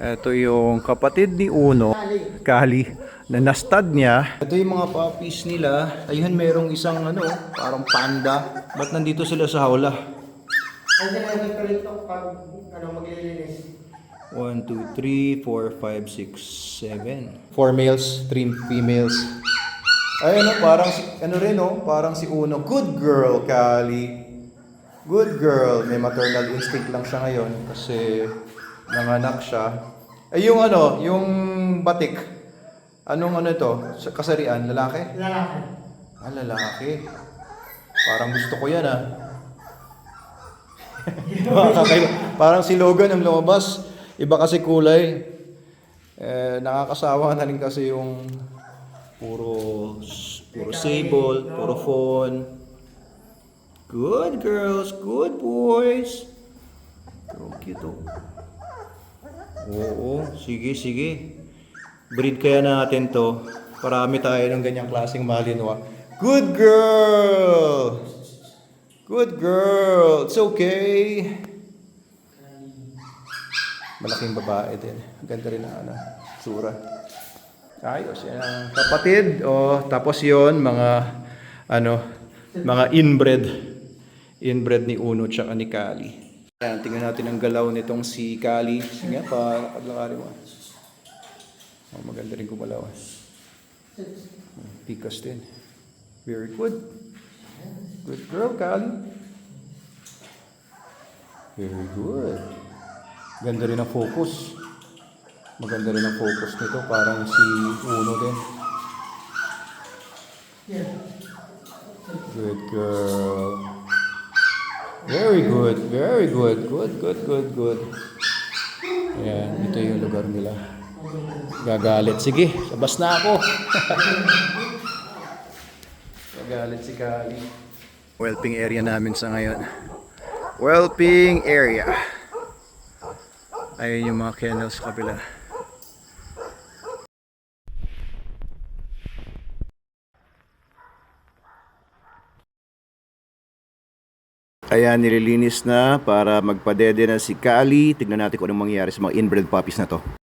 Ito yung kapatid ni Uno, Kali, na nastad niya. Ito yung mga puppies nila. Ayun, merong isang parang panda. Ba't nandito sila sa hawla? Andiyan na nagkalito pag maglilinis. 1, 2, 3, 4, 5, 6, 7. 4 males, 3 females. Ay, parang si, parang si Uno. Good girl, Kali. Good girl. May maternal instinct lang siya ngayon kasi nanganak siya. Ay, yung batik. Anong ito? Sa kasarian, lalaki? Lalaki. Ah, lalaki. Parang gusto ko yan Parang si Logan ang lumabas. Iba kasi kulay. Nakakasawa na rin kasi yung puro sable, puro fawn. Good girls, good boys. So cute Oo, sige. Breed kaya natin to. Parami tayo ng ganyang klaseng Malinois. Good girl! Good girl! It's okay. Malaking babae din. Ganda rin ang sura. Ayos yan ang kapatid. Tapos yon mga inbred ni Uno tsaka ni Kali. Ayan, tingnan natin ang galaw nitong si Kali. Sige pa, paglakari mo. Maganda rin kumalaw. Pikas din. Very good. Good girl, Kali. Very good. Ganda rin ang focus. Maganda rin ang focus nito. Parang si Uno din. Good girl. Very good. Very good. Good. Ayan, ito yung lugar nila. Gagalit. Sige, labas na ako. Gagalit si Kali. Whelping area namin sa ngayon. Whelping area. Ayun yung mga kennels sa kabila. Ayan, nililinis na para magpadede na si Kali. Tignan natin kung anong mangyayari sa mga inbred puppies na to.